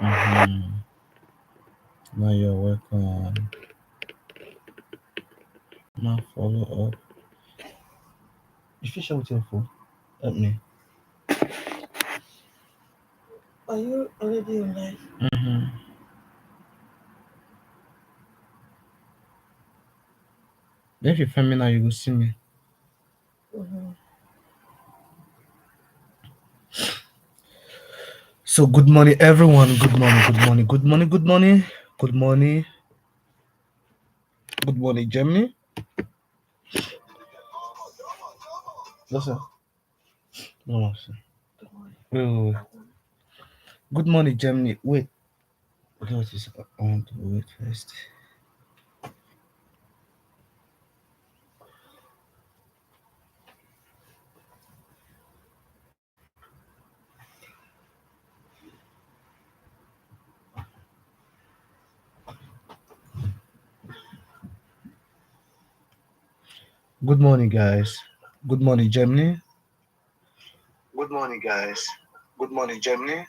Mm-hmm. Now you're welcome. Now follow up. You should share with your phone. Help me. Are you already on live? Mm-hmm. If you find me now, you will see me. Mm-hmm. So good morning, everyone. Good morning. Good morning. Good morning. Good morning. Good morning. Good morning, Germany. Listen. No, listen. Good morning. Wait, wait, wait. Good morning, Germany. Wait. What is? I want to wait first. Good morning, guys. Good morning, Germany. Good morning, guys. Good morning, Germany.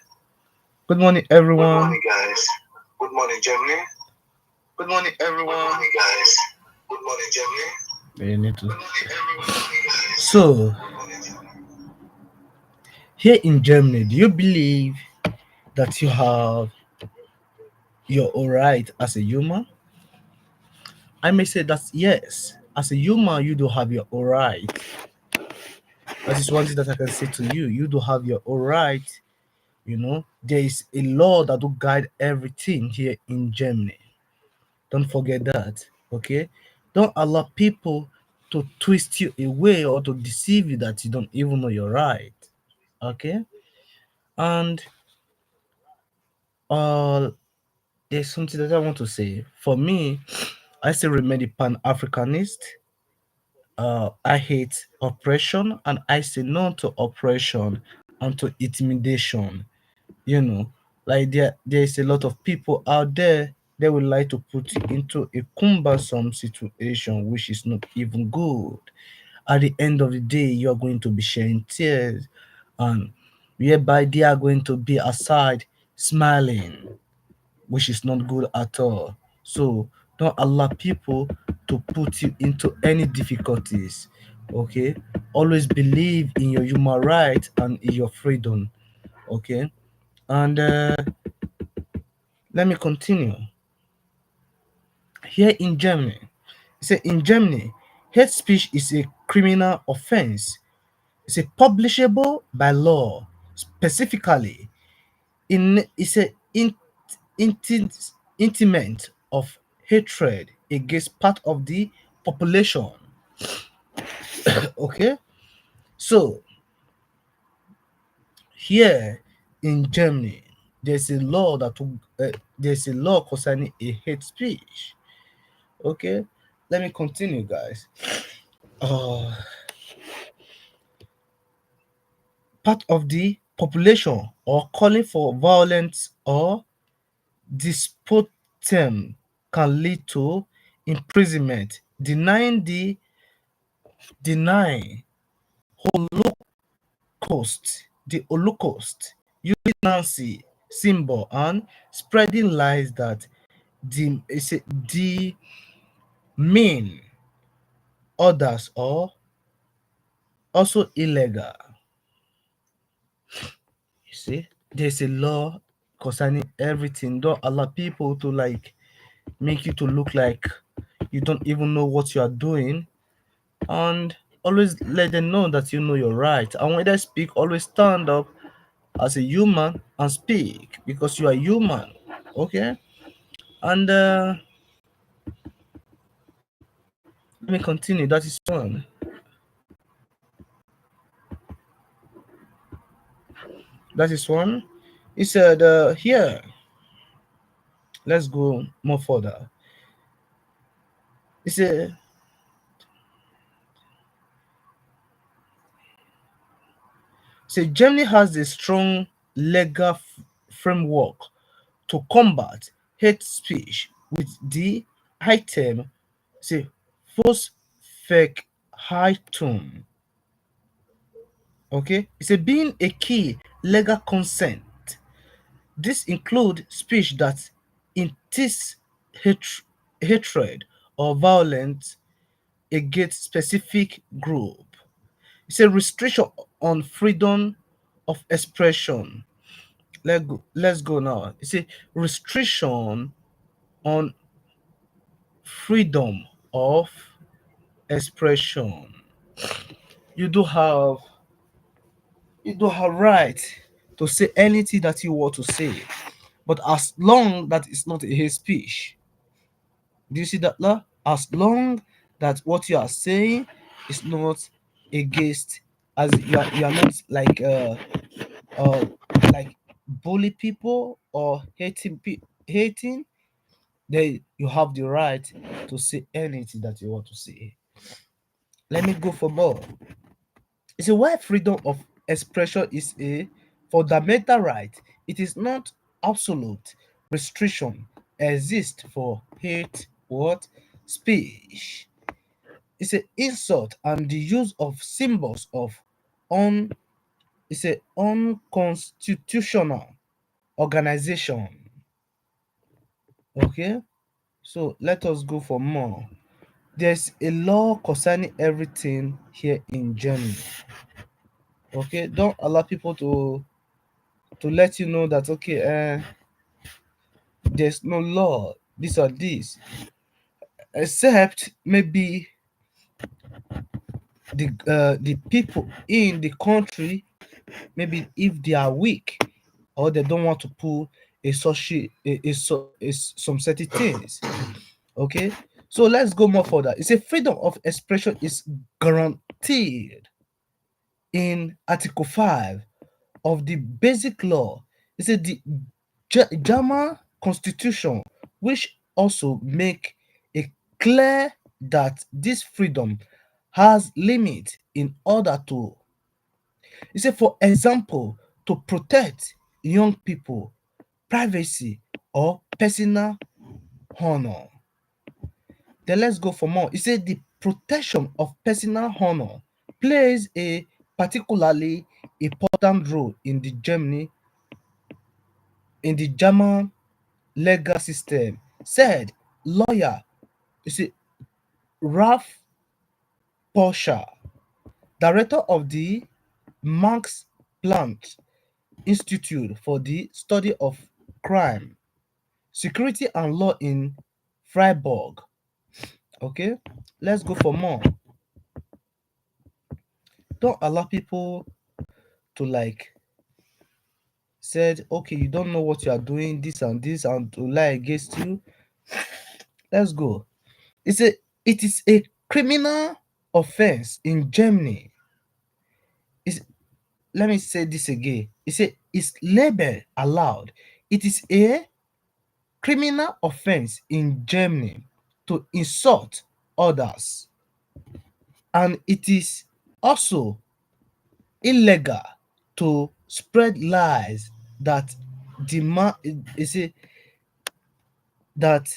Good morning, everyone. Good morning, guys. Good morning, Germany. Good morning, everyone. Good morning, guys. Good morning, Germany. You need to. Good morning, everyone. So, here in Germany, do you believe that you're alright as a human? I may say that yes, as a human, you do have your alright. That is one thing that I can say to you. You do have your alright. There is a law that will guide everything here in Germany. Don't forget that. Okay? Don't allow people to twist you away or to deceive you that you don't even know you're right. Okay? And uh there's something that I want to say. For me, I still remain a pan-Africanist. I hate oppression and I say no to oppression and to intimidation. You know, like there's a lot of people out there they would like to put you into a cumbersome situation which is not even good. At the end of the day, you're going to be sharing tears, and whereby they are going to be aside smiling, which is not good at all. So don't allow people to put you into any difficulties. Okay, always believe in your human right and in your freedom. Okay, and let me continue. Here in Germany, in Germany, hate speech is a criminal offense. It's a publishable by law. Specifically, it's a intimate of hatred against part of the population. Okay, so here in Germany, there's a law concerning a hate speech. Okay, let me continue, guys. uh, Part of the population or calling for violence or despotism can lead to imprisonment, denying Holocaust, using Nazi symbol and spreading lies that demean others or also illegal. You see, there's a law concerning everything. Don't allow people to make you to look like you don't even know what you are doing, and always let them know that you know you're right. And when they speak, always stand up as a human and speak because you are human. Okay, and let me continue. That is one. That is one. He said, here, let's go more further. He said Germany has a strong legal framework to combat hate speech with the item say false fake high tone. Okay, it's a being a key legal consent This include speech that intists hat- hatred or violence against specific group. It's a restriction on freedom of expression. Let's go now. It's a restriction on freedom of expression. You do have you do have right to say anything that you want to say, but as long that it's not a hate speech. Do you see that law? As long that what you are saying is not against, as you are not uh like bully people or hating, then you have the right to say anything that you want to say. Let me go for more. You see why freedom of expression is a fundamental right. It is not absolute. Restriction exists for hate what speech. It's an insult and the use of symbols of un it's a unconstitutional organization. Okay, so let us go for more. There's a law concerning everything here in Germany. Okay, don't allow people to let you know that okay, there's no law, this or this, except maybe the people in the country, maybe if they are weak or they don't want to pull a social some certain things. Okay, so let's go more further. It's a freedom of expression is guaranteed in Article 5 of the Basic Law. It's a the German Constitution, which also make it clear that this freedom has limit in order to, you say, for example, to protect young people, privacy, or personal honor. Then let's go for more. It said the protection of personal honor plays a particularly important role in the German legal system. Said lawyer, you see, Ralph Porsche, director of the Max Planck Institute for the Study of Crime, Security and Law in Freiburg. Okay, let's go for more. Don't allow people to said, okay, you don't know what you are doing, this and to lie against you. Let's go. It is a criminal offense in Germany. It's, let me say this again. It's label allowed. It is a criminal offense in Germany to insult others, and it is also illegal to spread lies that demand is a that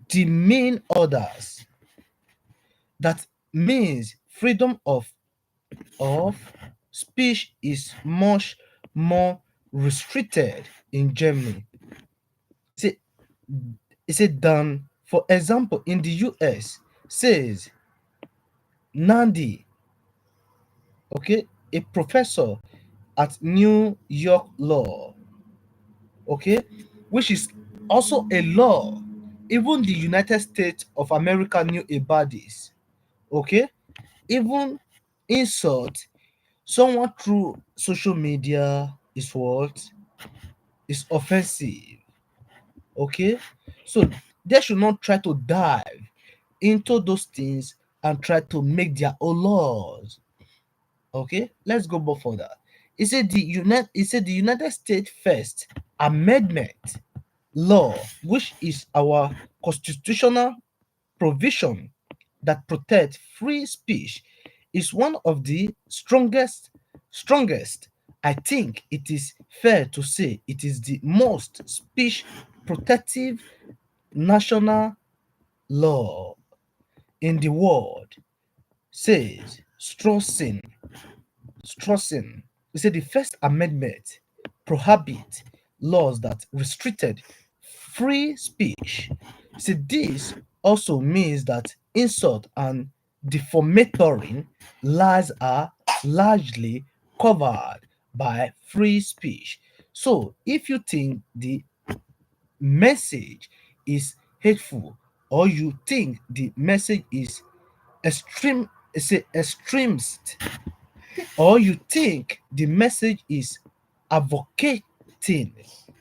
demean others. That means freedom of speech is much more restricted in Germany. See, is it done? For example, in the US, says Nandi, okay, a professor at New York Law, okay, which is also a law. Even the United States of America knew about this. Okay, even insult someone through social media is what is offensive. Okay, so they should not try to dive into those things and try to make their own laws. Okay, let's go more further. It said the United States First Amendment law, which is our constitutional provision that protect free speech, is one of the strongest. I think it is fair to say it is the most speech protective national law in the world, says Strossen. He said the First Amendment. prohibit laws that restricted free speech. See, this also means that insult and defamatory lies are largely covered by free speech. So, if you think the message is hateful, or you think the message is extremist, or you think the message is advocating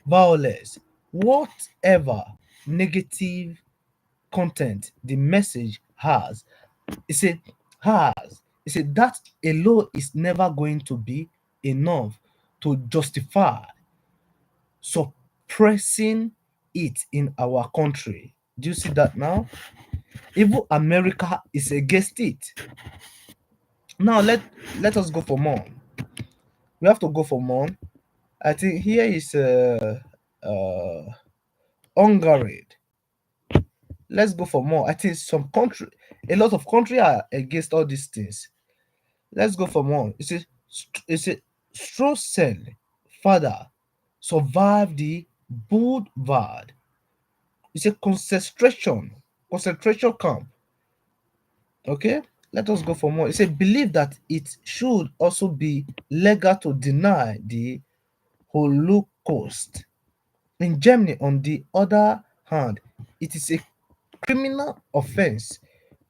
violence, whatever negative content the message has, it said it said that alone is never going to be enough to justify suppressing it in our country. Do you see that now? Even America is against it. Now let us go for more. We have to go for more. I think here is uh Hungary. Let's go for more. I think a lot of country are against all these things. Let's go for more. It's a Strossen father survived the Budvad. It's a concentration camp. Okay, let us go for more. It's a belief that it should also be legal to deny the Holocaust. In Germany, on the other hand, it is a criminal offense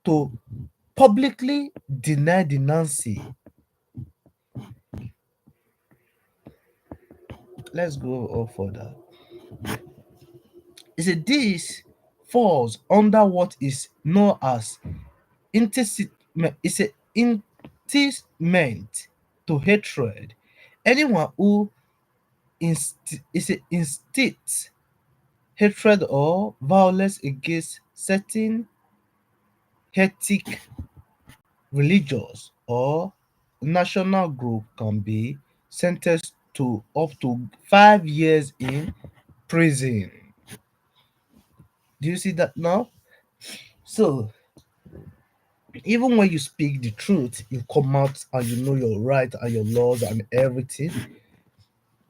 to publicly deny the Nazi. Let's go on further. It said this falls under what is known as it's a incitement to hatred. Anyone who instigates hatred or violence against certain ethnic, religious, or national group can be sentenced to up to 5 years in prison. Do you see that now? So even when you speak the truth, you come out and you know your right and your laws and everything,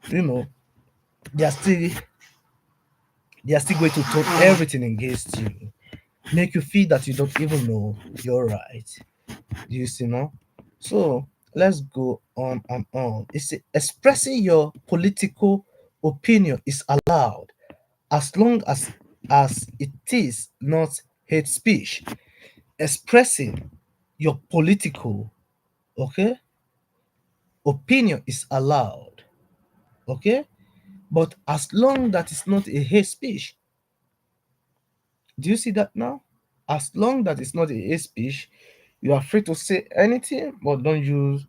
you know, they are still they are still going to turn everything against you, make you feel that you don't even know your right. Do you see now? So let's go on and on. It's expressing your political opinion is allowed as long as it is not hate speech. Expressing your political, okay, opinion is allowed, okay, but as long that it's not a hate speech. Do you see that now? As long that it's not a hate speech, you are free to say anything, but don't use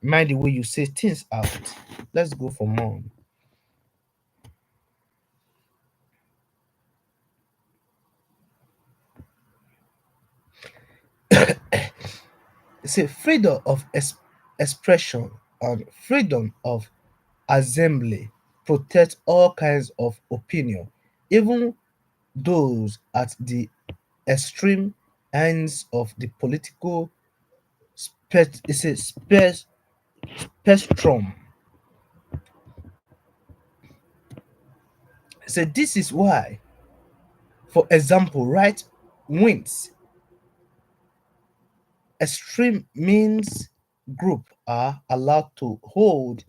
mind the way you say things out. Let's go for more. Say freedom of expression and freedom of assembly protect all kinds of opinion, even those at the extreme ends of the political spectrum. So this is why, for example, right wings extreme means group are allowed to hold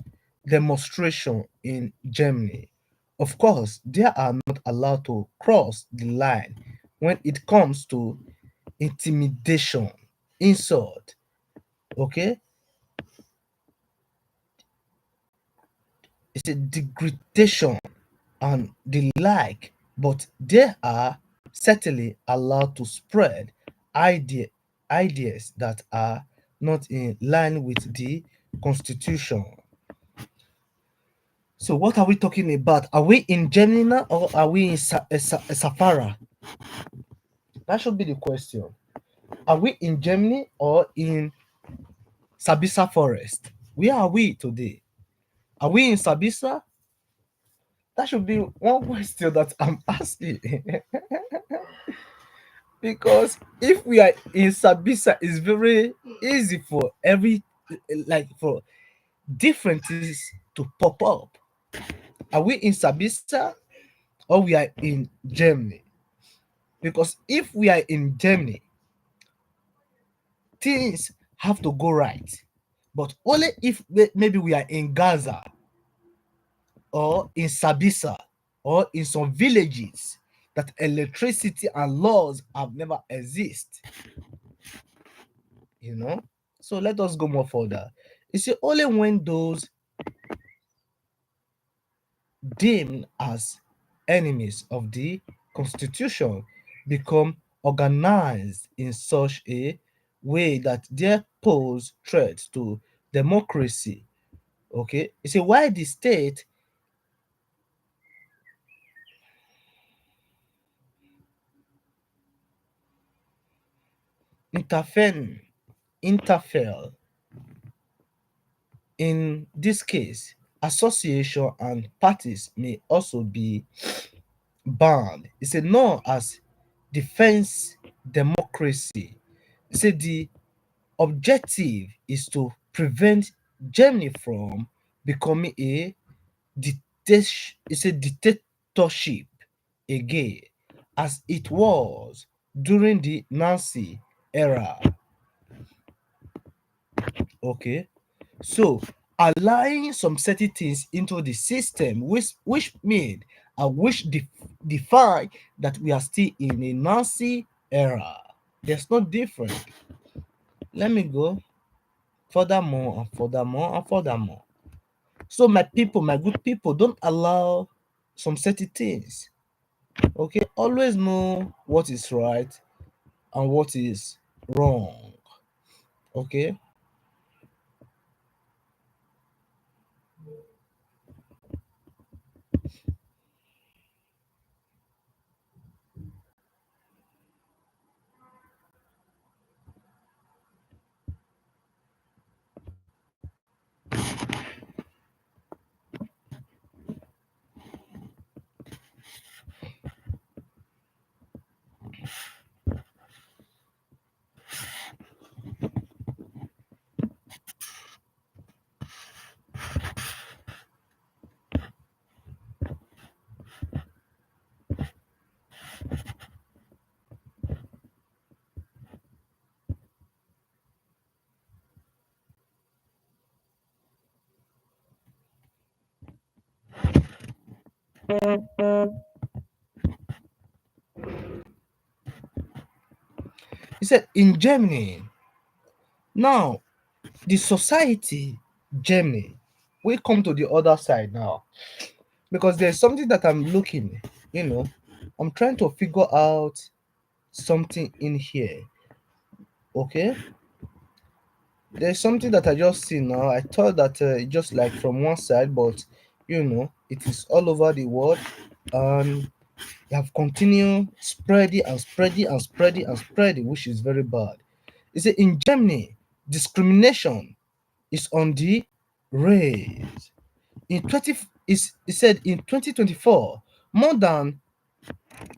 demonstration in Germany. Of course, they are not allowed to cross the line when it comes to intimidation, insult, okay? It's a degradation and the like, but they are certainly allowed to spread idea, ideas that are not in line with the constitution. So what are we talking about? Are we in Germany now or are we in Safara? That should be the question. Are we in Germany or in Sabisa Forest? Where are we today? Are we in Sabisa? That should be one question that I'm asking. Because if we are in Sabisa, it's very easy for every, like, for different things to pop up. Are we in Sabisa or we are in Germany? Because if we are in Germany, things have to go right. But only if maybe we are in Gaza or in Sabisa or in some villages that electricity and laws have never exist, you know. So let us go more further. You see, only when those deemed as enemies of the constitution become organized in such a way that they pose threats to democracy. Okay, you see why the state intervene interfere in this case. Association and parties may also be banned. It's a known as defense democracy. It's a the objective is to prevent Germany from becoming a it's a dictatorship again, as it was during the Nazi era. Okay, so allowing some certain things into the system, which made which define that we are still in a Nazi era. There's no different. Let me go furthermore and furthermore and furthermore. So my people, my good people, don't allow some certain things. Okay, always know what is right and what is wrong. Okay, he said in Germany now the society Germany. We come to the other side now because there's something that I'm looking. You know, I'm trying to figure out something in here. Okay, there's something that I just see now. I thought that just like from one side, but it is all over the world, and they have continued spreading and spreading and spreading and spreading, which is very bad. He said in Germany, discrimination is on the rise. In 20, he said in 2024, more than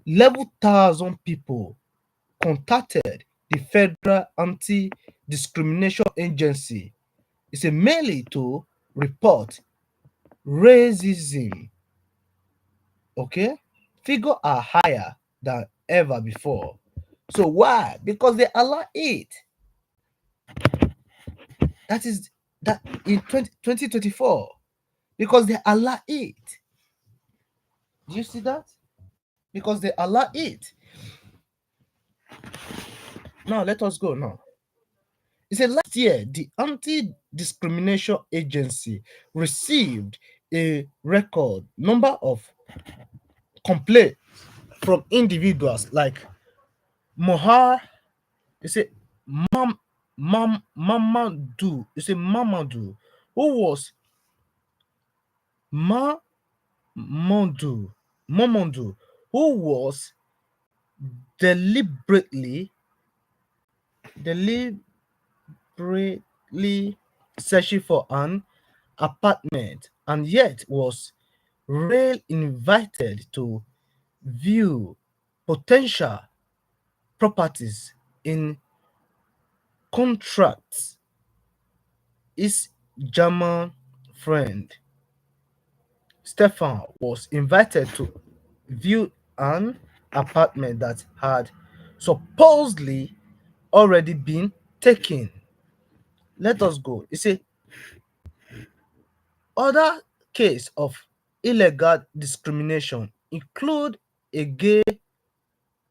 11,000 people contacted the Federal Anti-Discrimination Agency. It's a mainly to report racism. Okay, figure are higher than ever before. So why? Because they allow it. That is that in 2024. Because they allow it. Do you see that? Because they allow it. Now let us go now. It said last year the Anti-Discrimination Agency received a record number of complaints from individuals like Mohar. It said Mamadou. It said Mamadou, who was Mamadou, Mamadou, who was deliberately deliberately searching for an apartment and yet was rarely invited to view potential properties. In contrast, his German friend Stefan was invited to view an apartment that had supposedly already been taken. Let us go. It's a other case of illegal discrimination include a gay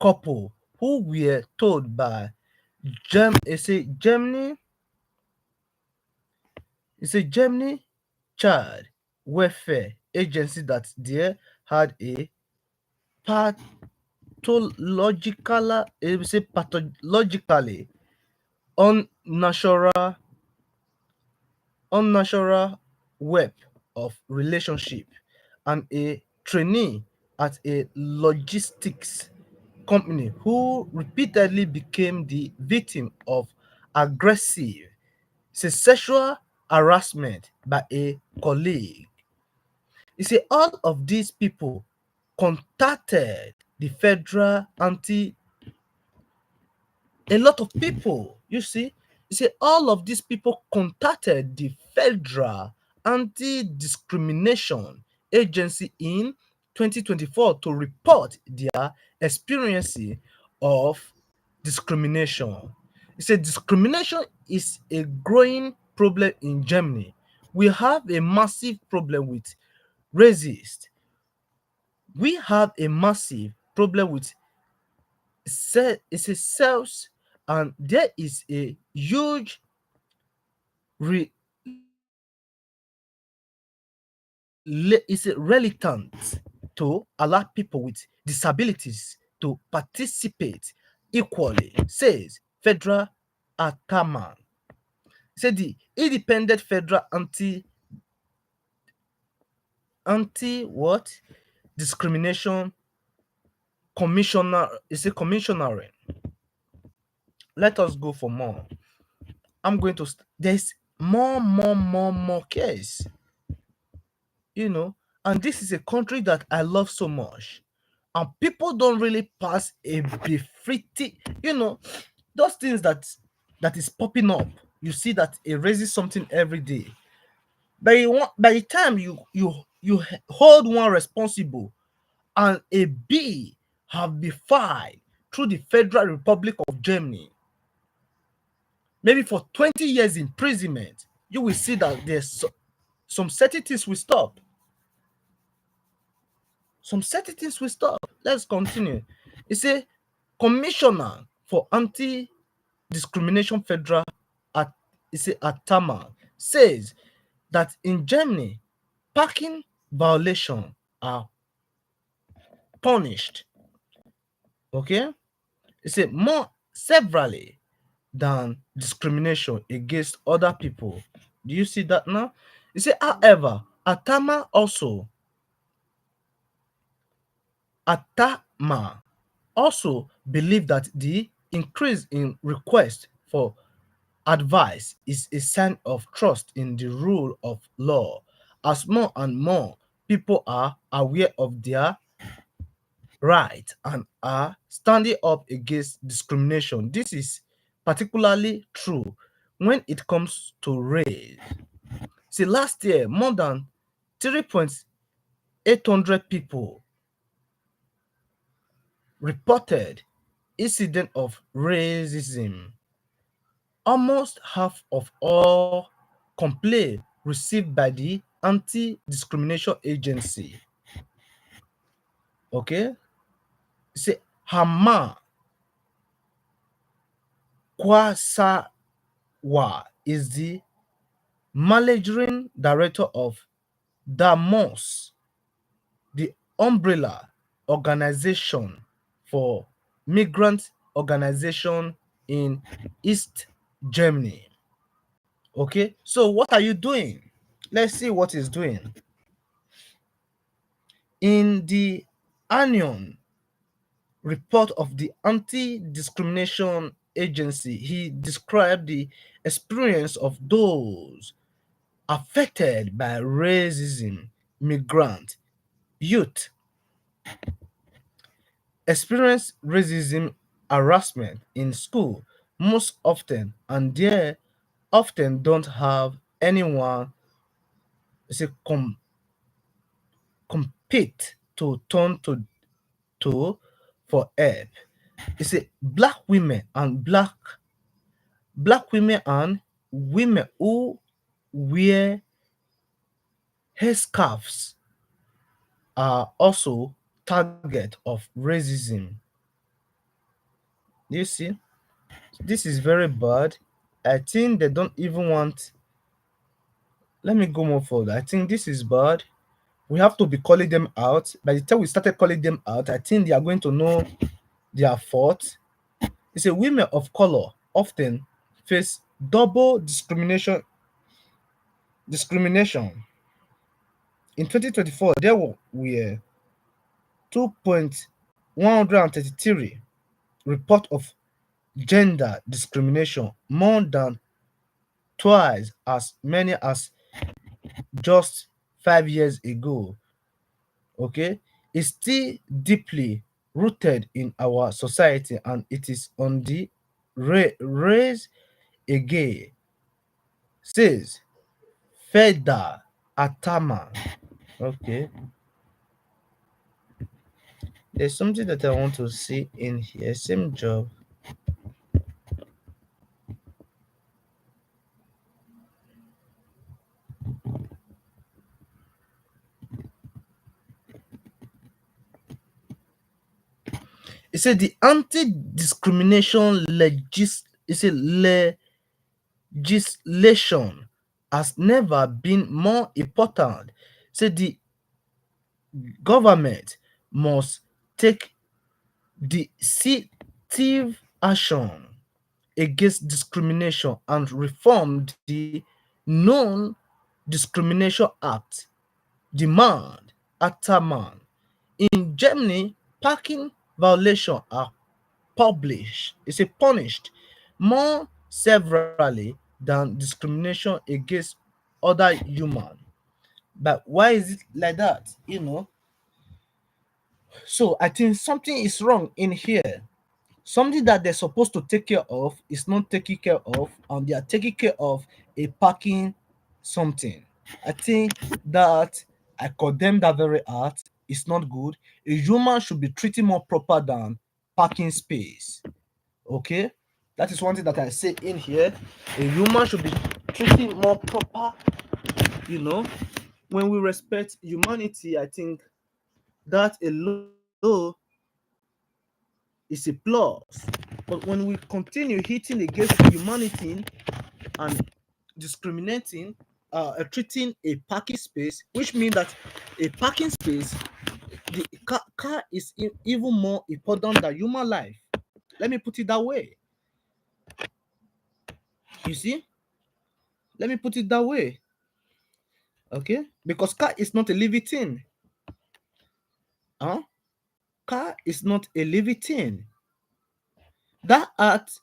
couple who were told by it's a Germany child welfare agency that they had a pathologically unnatural unnatural web of relationship and a trainee at a logistics company who repeatedly became the victim of aggressive sexual harassment by a colleague. You see, all of these people contacted the federal anti a lot of people, you see, all of these people contacted the federal anti-discrimination agency in 2024 to report their experiences of discrimination. You see, discrimination is a growing problem in Germany. We have a massive problem with racist. We have a massive problem with it's a sales, and there is a huge is a reluctance to allow people with disabilities to participate equally, says federal ataman. Said the independent federal anti what discrimination commissioner is a commissioner. Let us go for more. There's more case, you know, and this is a country that I love so much. And people don't really pass a befrity, those things that is popping up. You see that it raises something every day. By the time hold one responsible and a bill have been filed through the Federal Republic of Germany, maybe for 20 years imprisonment, you will see that some certain things will stop. Some certain things will stop. Let's continue. It's a commissioner for anti-discrimination federal at it's a Atama says that in Germany, parking violations are punished. Okay, it's a more severely than discrimination against other people. Do you see that now? You see, however, Atama also believe that the increase in requests for advice is a sign of trust in the rule of law, as more and more people are aware of their rights and are standing up against discrimination. This is particularly true when it comes to race. See, last year, more than 3,800 people reported incident of racism. Almost half of all complaints received by the anti-discrimination agency. Okay, say Hama Kwasawa is the managing director of Damos, the umbrella organization for migrant organization in East Germany. Okay, so what are you doing? Let's see what he's doing. In the annual report of the Anti-Discrimination Agency, he described the experience of those affected by racism, migrant, youth, experience racism harassment in school most often, and they often don't have anyone say, compete to turn to for help. You see, black women and women who wear headscarves are also target of racism. You see, this is very bad. I think they don't even want. Let me go more further. I think this is bad. We have to be calling them out. By the time we started calling them out, I think they are going to know their fault. It's a women of color often face double discrimination. In 2024, there were 2.133 report of gender discrimination, more than twice as many as just 5 years ago. Okay, it's still deeply rooted in our society, and it is on the raise again, says Feda Atama. Okay, there's something that I want to see in here. Same job. It said the anti-discrimination legislation has never been more important. Say the government must take decisive action against discrimination and reform the Non-Discrimination Act. Demand after man. In Germany, parking violations are punished more severely than discrimination against other human. But why is it like that? So I think something is wrong in here. Something that they're supposed to take care of is not taken care of, and they are taking care of a parking something. I think that I condemn that very act. It's not good. A human should be treated more proper than parking space. Okay, that is one thing that I say in here. A human should be treated more proper. You know, when we respect humanity, I think that alone is a plus. But when we continue hitting against humanity and discriminating, treating a parking space, which means that a parking space, the car is even more important than human life. Let me put it that way. You see? Let me put it that way. Okay? Because car is not a living thing. Huh? Car is not a living thing. That act,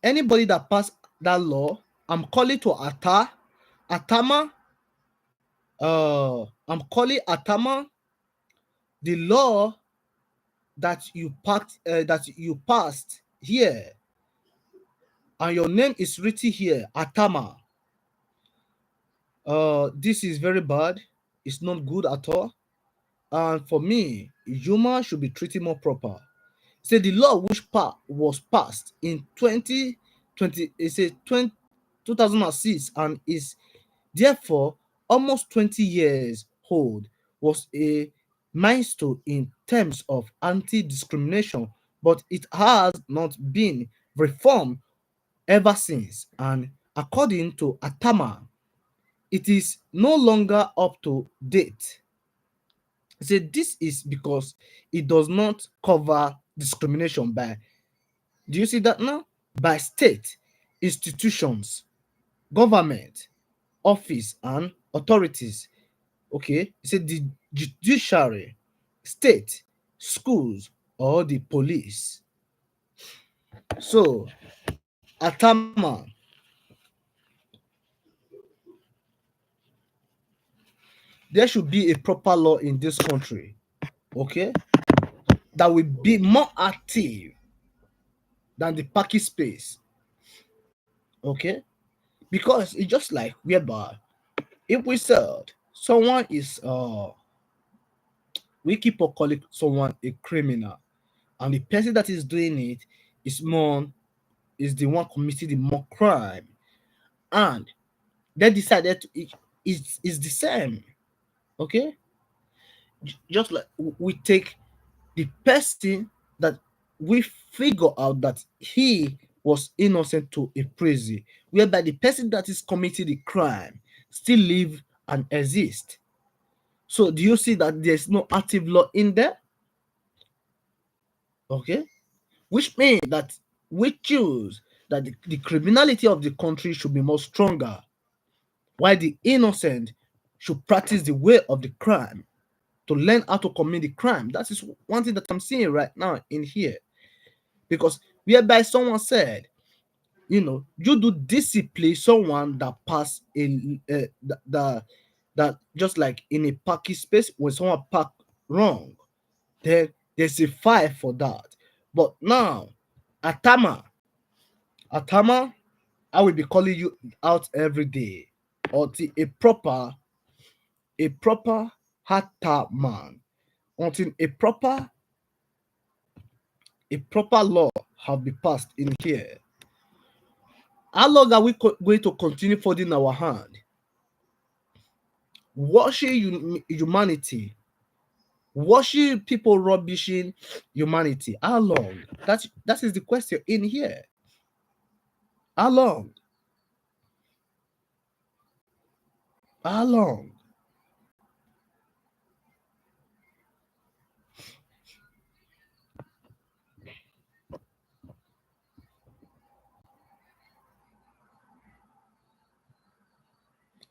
anybody that passed that law, I'm calling to Atama. I'm calling Atama the law that you passed here, and your name is written here, Atama. This is very bad. It's not good at all. And for me, human should be treated more proper. Say the law which was passed in 2020, it says 2006, and is therefore almost 20 years old, was a milestone in terms of anti-discrimination, but it has not been reformed ever since. And according to Atama, it is no longer up to date. Say this is because it does not cover discrimination by, do you see that now? By state, institutions, government, office, and authorities. Okay, you say the judiciary, state, schools, or the police. So, Atama, there should be a proper law in this country, okay, that will be more active than the parking space, okay, because it's just like whereby if we said someone is we keep on calling someone a criminal, and the person that is doing it is more is the one committing the more crime, and they decided to is the same. Okay, just like we take the person that we figure out that he was innocent to a prison, whereby the person that is committing the crime still live and exist. So do you see that there's no active law in there? Okay, which means that we choose that the criminality of the country should be more stronger, while the innocent should practice the way of the crime to learn how to commit the crime. That is one thing that I'm seeing right now in here. Because whereby someone said, you do discipline someone that pass in that just like in a parking space when someone park wrong, then there's a fine for that. But now, Atama, Atama, I will be calling you out every day until a proper Hata man, until a proper law have been passed in here. How long are we going to continue folding our hand, washing humanity, washing people rubbishing humanity? How long? That is the question in here. How long? How long?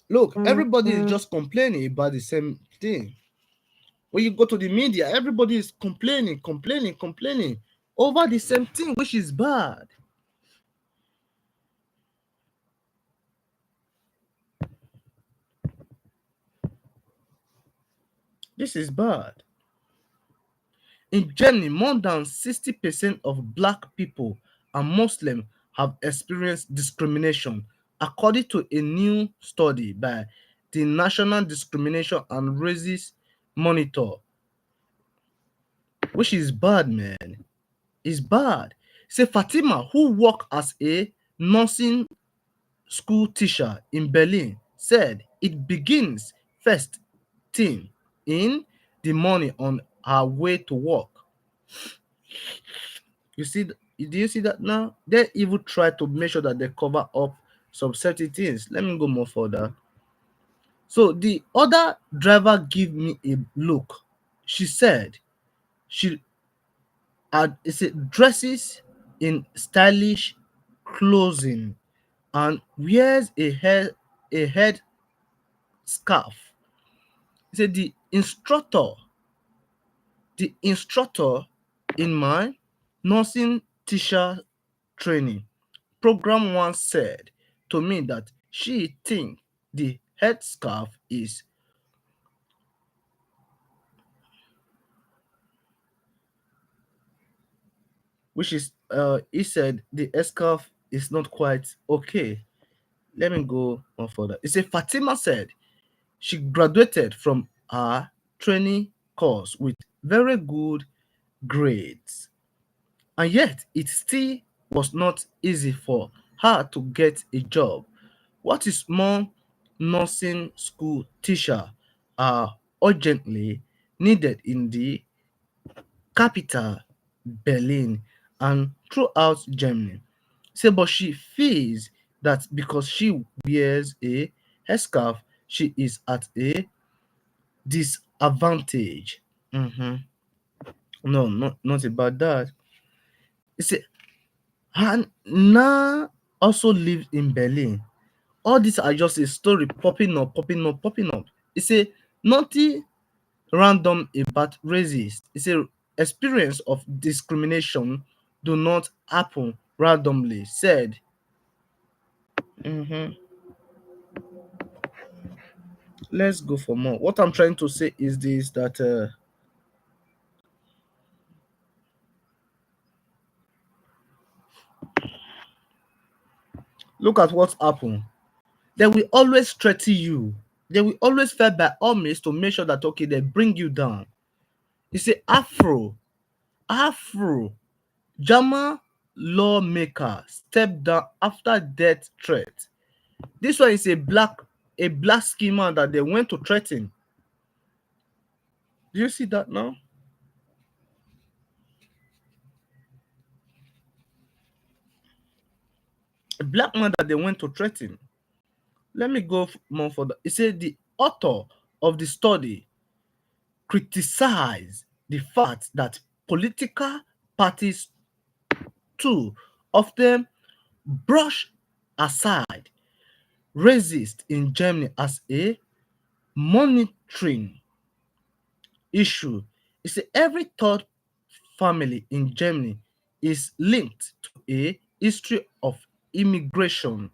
Look, everybody is just complaining about the same thing. When you go to the media, everybody is complaining over the same thing, which is bad. This is bad. In Germany, more than 60% of black people and Muslims have experienced discrimination, according to a new study by the National Discrimination and Races Monitor, which is bad, man. It's bad. Say Fatima, who worked as a nursing school teacher in Berlin, said it begins first thing in the morning on her way to work. You see, do you see that now? They even try to make sure that they cover up some certain things. Let me go more further. So the other driver gave me a look. She said she had dresses in stylish clothing and wears a head scarf. He said the instructor in my nursing teacher training program once said to me that she think the headscarf is which is he said the headscarf is not quite okay. Let me go on further. He said Fatima said she graduated from her training course with very good grades, and yet it still was not easy for her to get a job. What is more, nursing school teachers are urgently needed in the capital, Berlin, and throughout Germany. Say, but she feels that because she wears a headscarf, she is at a disadvantage. Mhm. No, not about that. You see, Hannah also lives in Berlin. All these are just a story popping up. It's a nothing random about racist. It's a experience of discrimination do not happen randomly. Said. Mhm. Let's go for more. What I'm trying to say is this: that look at what's happened. They will always threaten you. They will always fight by all means to make sure that okay they bring you down. It's a Afro German lawmaker stepped down after death threat. This one is a black schemer that they went to threaten. Do you see that now? A black man that they went to threaten. Let me go more further. He said the author of the study criticized the fact that political parties too often brush aside racist in Germany as a monitoring issue. He said every third family in Germany is linked to a history of immigration,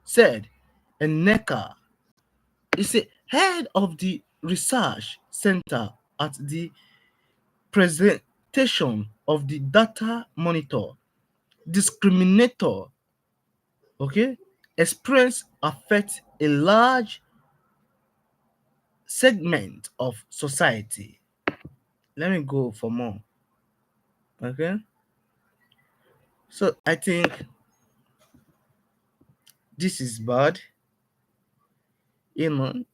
said Necker is a head of the research center at the presentation of the data monitor. Discriminator, okay, experience affect a large segment of society. Let me go for more. Okay, so I think this is bad. You know,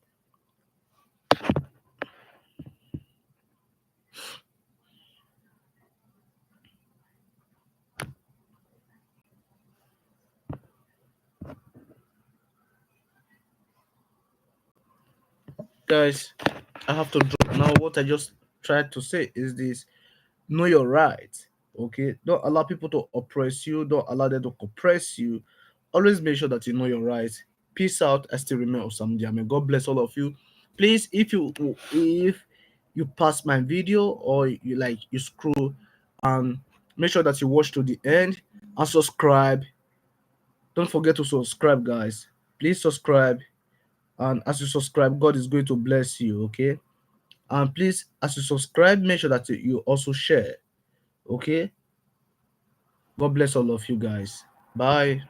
guys, I have to drop now. What I just tried to say is this: know your rights. Okay, don't allow people to oppress you, don't allow them to oppress you. Always make sure that you know your rights. Peace out. I still remain osamudiamen. God bless all of you. Please, if you pass my video or you scroll, and make sure that you watch to the end and subscribe. Don't forget to subscribe, guys. Please subscribe, and as you subscribe, God is going to bless you. Okay, and please, as you subscribe, make sure that you also share. Okay, God bless all of you guys. Bye.